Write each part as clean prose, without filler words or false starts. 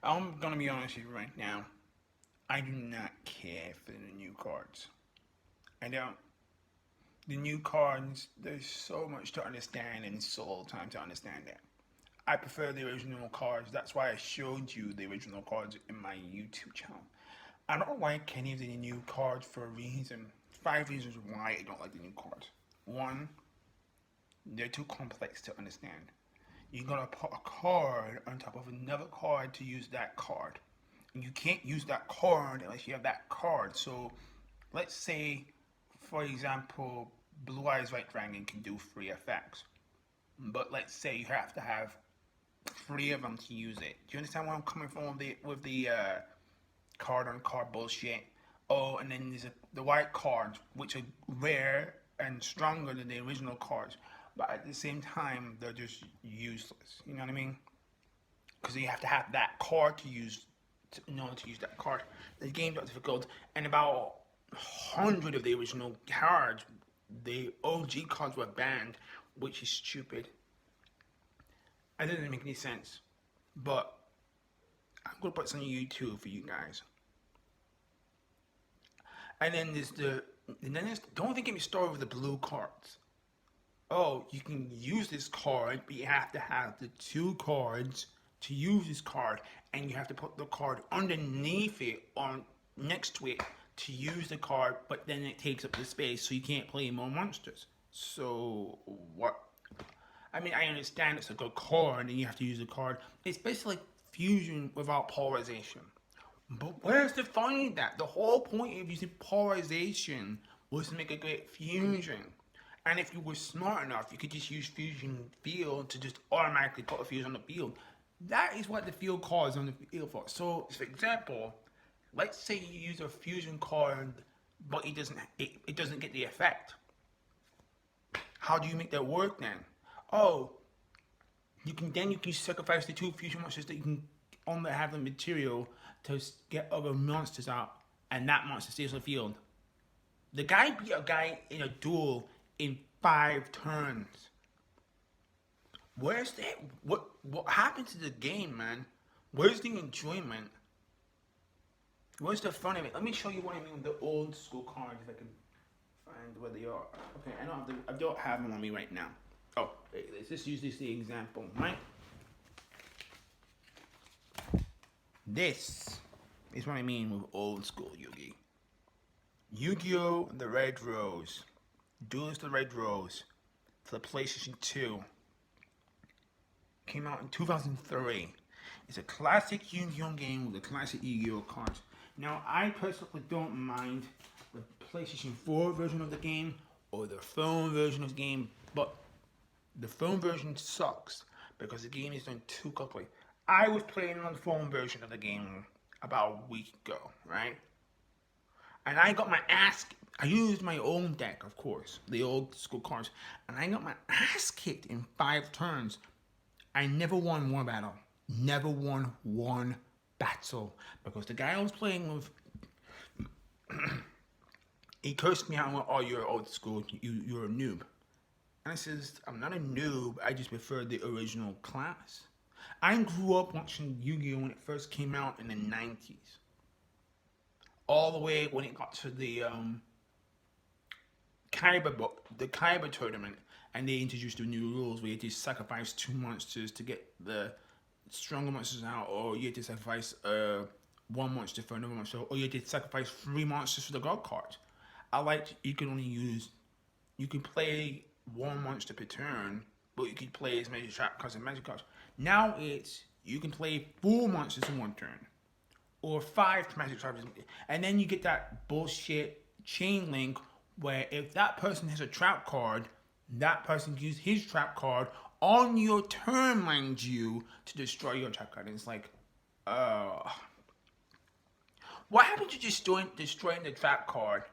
I'm gonna be honest with you right now. I do not care for the new cards. I don't. The new cards, there's so much to understand and so little time to understand it. I prefer the original cards. That's why I showed you the original cards in my YouTube channel. I don't like any of the new cards for a reason. 5 reasons why I don't like the new cards. One, they're too complex to understand. You're gonna put a card on top of another card to use that card. And you can't use that card unless you have that card. So let's say, for example, Blue Eyes White Dragon can do 3 effects. But let's say you have to have 3 of them to use it. Do you understand where I'm coming from with the card on card bullshit? Oh, and then there's the white cards, which are rare and stronger than the original cards, but at the same time, they're just useless. You know what I mean? Because you have to have that card to use in order to use that card. The game's not difficult, and about 100 of the original cards, the OG cards were banned, which is stupid. It doesn't make any sense. But I'm gonna put some on YouTube for you guys. And then don't think get me started with the blue cards. Oh, you can use this card, but you have to have the 2 cards to use this card, and you have to put the card underneath it or next to it to use the card, but then it takes up the space, so you can't play more monsters. So what? I mean, I understand it's a good card, and you have to use the card. It's basically like fusion without polarization. But where's the fun in that? The whole point of using polarization was to make a great fusion. And if you were smart enough, you could just use fusion field to just automatically put a fuse on the field. That is what the field card is on the field for. So, for example, let's say you use a fusion card, but it doesn't get the effect. How do you make that work then? Oh, you can sacrifice the 2 fusion monsters that you can only have the material to get other monsters out, and that monster stays on the field. The guy beat a guy in a duel in 5 turns. Where's that? What happened to the game, man? Where's the enjoyment? Where's the fun of it? Let me show you what I mean with the old school cards if I can find where they are. Okay, I don't have them on me right now. Oh, let's just use this as the example, right? This is what I mean with old school Yu-Gi. Yu-Gi-Oh! The Red Rose. Duelist the Red Rose for the PlayStation 2. Came out in 2003. It's a classic Yu-Gi-Oh! Game with a classic Yu-Gi-Oh! Cards. Now, I personally don't mind the PlayStation 4 version of the game or the phone version of the game, but the phone version sucks because the game is done too quickly. I was playing on the phone version of the game about a week ago, right? And I got my ass. I used my own deck, of course, the old school cards, and I got my ass kicked in 5 turns. I never won one battle. Never won one battle because the guy I was playing with, he cursed me out and went, "Oh, you're old school. You're a noob." And I says, "I'm not a noob. I just prefer the original class." I grew up watching Yu-Gi-Oh! When it first came out in the 90s. All the way when it got to the Kaiba tournament, and they introduced the new rules where you had to sacrifice 2 monsters to get the stronger monsters out, or you had to sacrifice 1 monster for another monster, or you had to sacrifice 3 monsters for the god card. I liked you can play 1 monster per turn, but you could play as many trap cards and magic cards. Now you can play 4 monsters in 1 turn, or 5 magic traps, and then you get that bullshit chain link where if that person has a trap card, that person can use his trap card on your turn, mind you, to destroy your trap card. And it's like, what happened to just destroying the trap card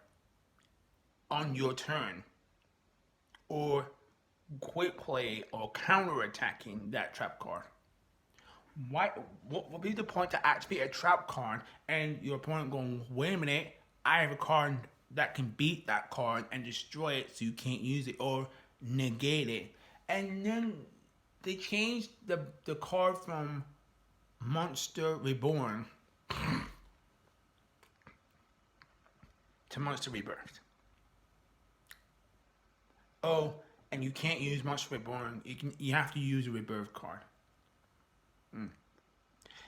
on your turn, or quick play or counter attacking that trap card? What would be the point to activate a trap card and your opponent going, "Wait a minute, I have a card that can beat that card and destroy it, so you can't use it or negate it." And then they changed the card from Monster Reborn to Monster Rebirth. Oh, and you can't use Monster Reborn. You have to use a Rebirth card.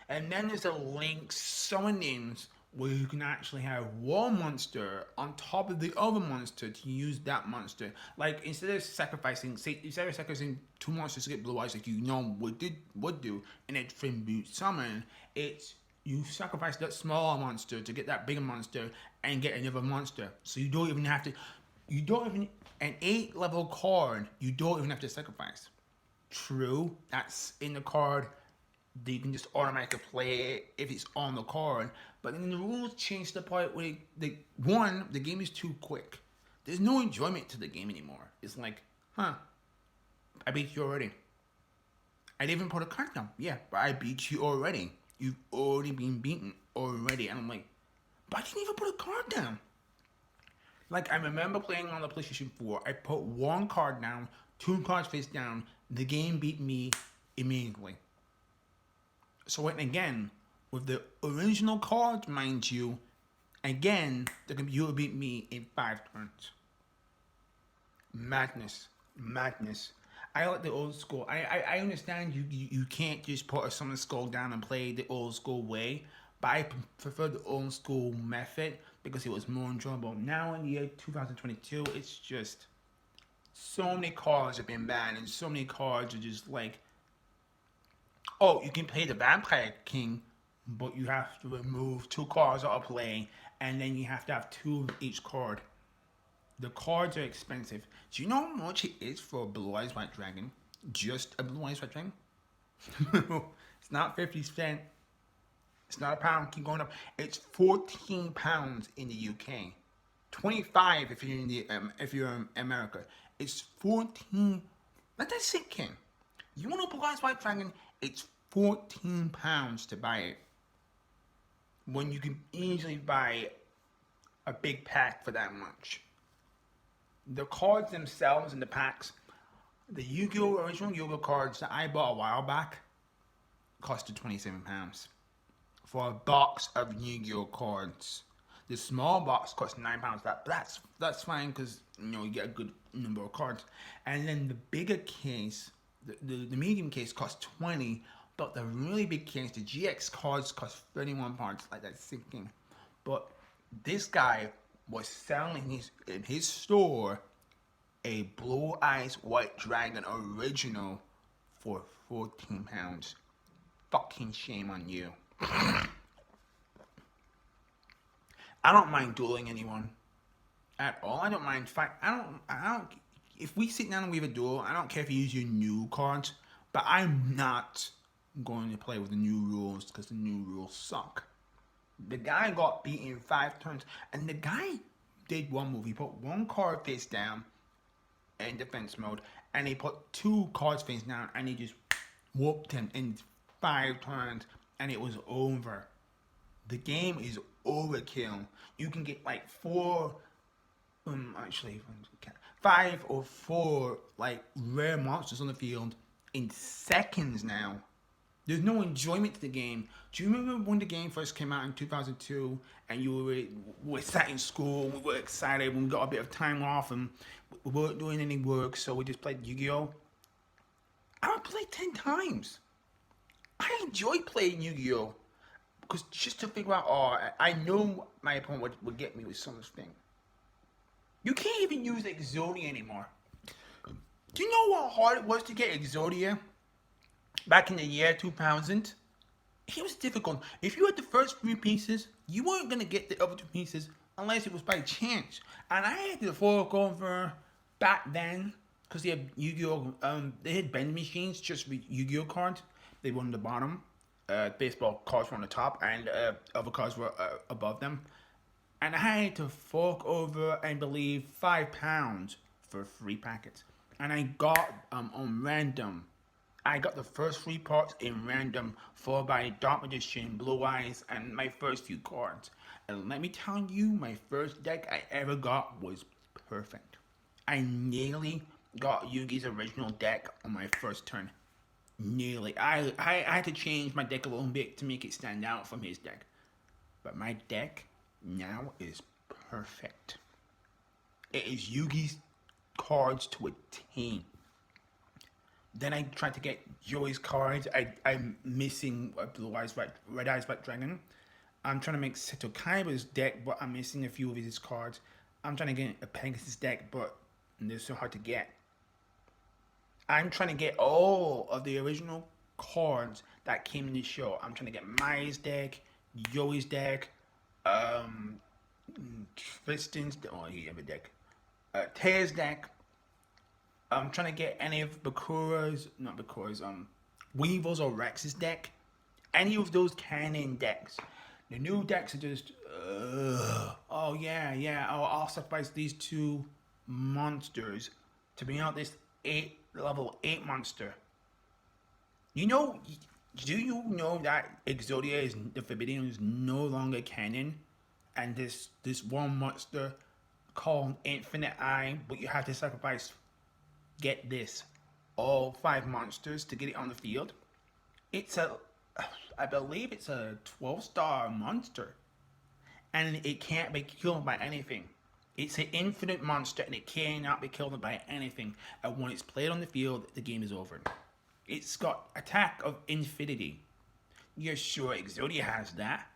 And then there's a link summonings where you can actually have one monster on top of the other monster to use that monster. Like instead of sacrificing, say instead of sacrificing two monsters to get blue eyes, like you know would do in a tribute summon, it's you sacrifice that smaller monster to get that bigger monster and get another monster. So you don't even have to. You don't even an 8 level card. You don't even have to sacrifice. True, that's in the card that you can just automatically play it if it's on the card. But then the rules change to the part where the game is too quick. There's no enjoyment to the game anymore. It's like, I beat you already. I didn't even put a card down. Yeah, but I beat you already. You've already been beaten already. And I'm like, but I didn't even put a card down. Like, I remember playing on the PlayStation 4. I put one card down, 2 cards face down. The game beat me immediately. So again, with the original cards, mind you, again, the computer beat me in 5 turns. Madness. I like the old school. I understand you can't just put a summon skull down and play the old school way, but I prefer the old school method because it was more enjoyable. Now in the year 2022, it's just so many cards have been banned and so many cards are just like, oh, you can play the Vampire King, but you have to remove 2 cards out of play, and then you have to have 2 of each card. The cards are expensive. Do you know how much it is for a Blue Eyes White Dragon? Just a Blue Eyes White Dragon? It's not 50 cents. It's not a pound. Keep going up. It's £14 in the UK. 25 if you're in America. It's 14. Let that sink in. You want a Blue Eyes White Dragon? It's £14 to buy it. When you can easily buy a big pack for that much. The cards themselves in the packs, the Yu-Gi-Oh! Original Yu-Gi-Oh! Cards that I bought a while back costed £27 for a box of Yu-Gi-Oh! Cards. The small box costs £9. That's fine because you get a good number of cards. And then the bigger case, the medium case costs $20, but the really big case, the GX cards cost £31. Like that's sinking. But this guy was selling in his store a Blue Eyes White Dragon original for £14. Fucking shame on you. I don't mind dueling anyone at all. I don't mind fight. I don't. If we sit down and we have a duel, I don't care if you use your new cards, but I'm not going to play with the new rules because the new rules suck. The guy got beaten in 5 turns, and the guy did one move. He put 1 card face down in defense mode, and he put 2 cards face down, and he just whooped him in 5 turns, and it was over. The game is overkill. You can get like 5 or 4 like rare monsters on the field in seconds now. There's no enjoyment to the game. Do you remember when the game first came out in 2002 and you were sat in school, we were excited when we got a bit of time off and we weren't doing any work, so we just played Yu-Gi-Oh! I would play 10 times. I enjoy playing Yu-Gi-Oh! Because just to figure out, I know my opponent would get me with some thing. You can't even use Exodia anymore. Do you know how hard it was to get Exodia? Back in the year 2000, it was difficult. If you had the first 3 pieces, you weren't going to get the other 2 pieces unless it was by chance. And I had to fork over back then, because they had Yu-Gi-Oh! They had vending machines just with Yu-Gi-Oh! Cards. They were on the bottom. Baseball cards were on the top, and other cards were above them. And I had to fork over, I believe, £5 for 3 packets. And I got on random. I got the first 3 parts in random, followed by Dark Magician, Blue Eyes, and my first few cards. And let me tell you, my first deck I ever got was perfect. I nearly got Yugi's original deck on my first turn. nearly. I had to change my deck a little bit to make it stand out from his deck. But my deck now is perfect. It is Yugi's cards to a T. Then I tried to get Joey's cards. I'm missing Blue Eyes, Red Eyes, White Dragon. I'm trying to make Seto Kaiba's deck, but I'm missing a few of his cards. I'm trying to get a Pegasus deck, but they're so hard to get. I'm trying to get all of the original cards that came in the show. I'm trying to get Mai's deck, Joey's deck, Tristan's, oh, he have a deck, Tea's deck. I'm trying to get any of Weevil's or Rex's deck. Any of those canon decks. The new decks are just, oh yeah, I'll sacrifice these two monsters to bring out this level 8 monster. Do you know that Exodia the Forbidden is no longer canon? And this one monster called Infinite Eye, but you have to sacrifice, get this, all 5 monsters to get it on the field. I believe it's a 12-star monster. And it can't be killed by anything. It's an infinite monster and it cannot be killed by anything. And when it's played on the field, the game is over. It's got Attack of Infinity. You're sure Exodia has that.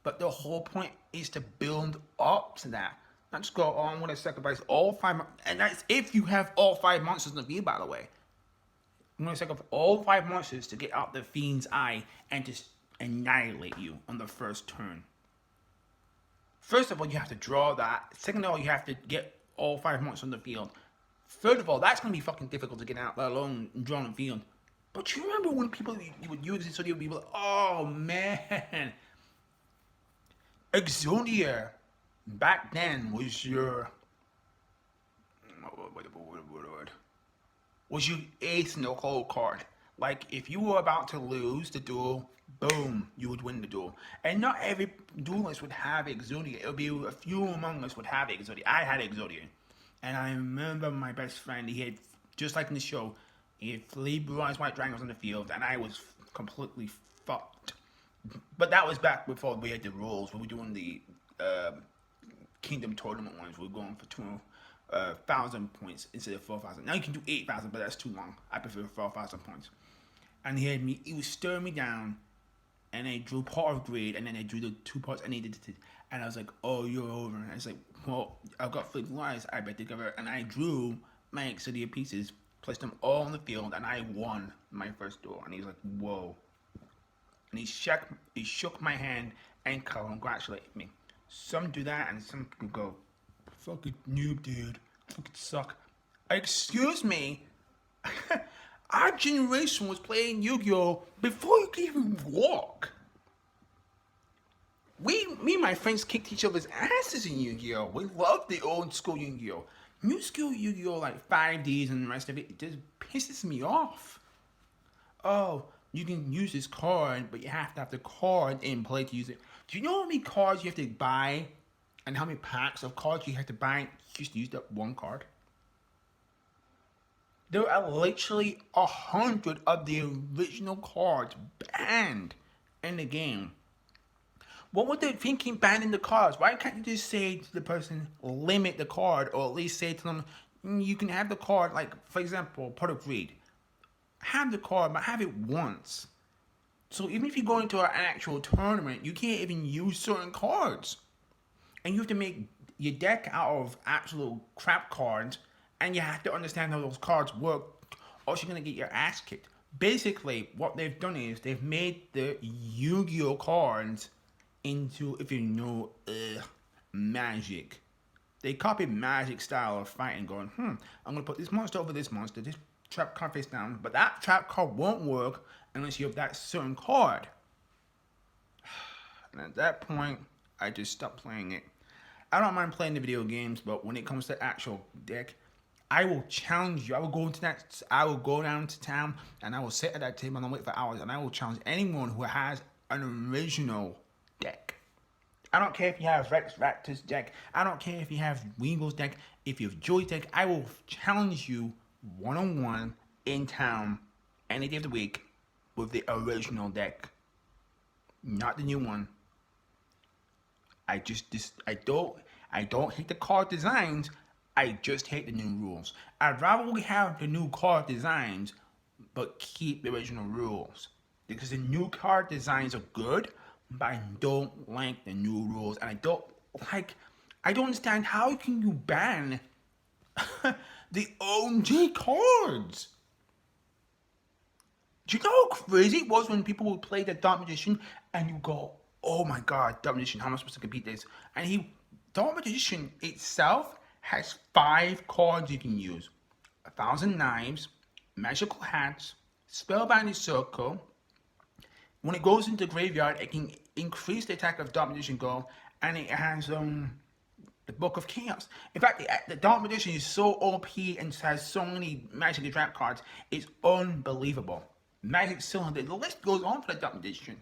But the whole point is to build up to that. Not just go, oh, I'm going to sacrifice all 5, and that's if you have all 5 monsters in the field, by the way. I'm going to sacrifice all 5 monsters to get out the Fiend's Eye and just annihilate you on the first turn. First of all, you have to draw that. Second of all, you have to get all 5 monsters on the field. Third of all, that's going to be fucking difficult to get out, let alone draw on the field. But you remember when you would use this, so you'd be like, oh man, Exodia back then was your ace in the hole card. Like if you were about to lose the duel, boom, you would win the duel. And not every duelist would have Exodia. It would be a few among us would have Exodia. I had Exodia. And I remember my best friend, he had, just like in the show, he had 3 Blue Eyes White Dragons on the field, and I was completely fucked. But that was back before we had the rules. We were doing the Kingdom Tournament ones. We were going for 2,000 points instead of 4,000. Now you can do 8,000, but that's too long. I prefer 4,000 points. And he was stirring me down, and I drew Part of Grade, and then I drew the 2 parts I needed to. And I was like, oh, you're over. And I was like, well, I've got 3 Blue Eyes, I bet they cover. And I drew my Exodia pieces, placed them all on the field, and I won my first duel. And he was like, whoa. And he shook my hand and congratulated me. Some do that, and some people go, fucking noob, dude. Fucking suck. Excuse me? Our generation was playing Yu-Gi-Oh! Before you could even walk. Me and my friends kicked each other's asses in Yu-Gi-Oh! We loved the old school Yu-Gi-Oh! New school Yu-Gi-Oh! Like 5Ds and the rest of it just pisses me off. Oh, you can use this card, but you have to have the card in play to use it. Do you know how many cards you have to buy and how many packs of cards you have to buy just to use that one card? There are literally 100 of the original cards banned in the game. What were they thinking banning the cards? Why can't you just say to the person, limit the card, or at least say to them, you can have the card, like, for example, Part of Greed. Have the card, but have it once. So even if you go into an actual tournament, you can't even use certain cards. And you have to make your deck out of absolute crap cards, and you have to understand how those cards work, or you're going to get your ass kicked. Basically, what they've done is they've made the Yu-Gi-Oh! Cards into, if you know, Magic. They copied Magic style of fighting, going, I'm going to put this monster over this monster, this trap card face down, but that trap card won't work unless you have that certain card. And at that point, I just stopped playing it. I don't mind playing the video games, but when it comes to actual deck, I will challenge you. I will go down to town and I will sit at that table and I'll wait for hours and I will challenge anyone who has an original deck. I don't care if you have Rex Raptor's deck. I don't care if you have Weevil's deck. If you have Joy's deck, I will challenge you one-on-one in town any day of the week with the original deck, not the new one. I don't hate the card designs. I just hate the new rules. I'd rather we have the new card designs, but keep the original rules, because the new card designs are good, but I don't like the new rules, and I don't understand how can you ban the OG cards. Do you know how crazy it was when people would play the Dark Magician and you go, oh my god, Dark Magician, how am I supposed to compete this? And Dark Magician itself has 5 cards you can use. 1,000 Knives, Magical Hats, Spellbinding Circle. When it goes into the graveyard, it can increase the attack of Dark Magician Go, and it has the Book of Chaos. In fact, the Dark Magician is so OP and has so many Magic Trap cards, it's unbelievable. Magic Cylinder, the list goes on for the Dark Magician.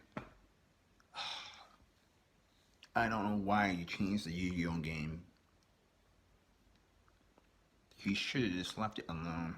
I don't know why you changed the Yu-Gi-Oh game. He should have just left it alone.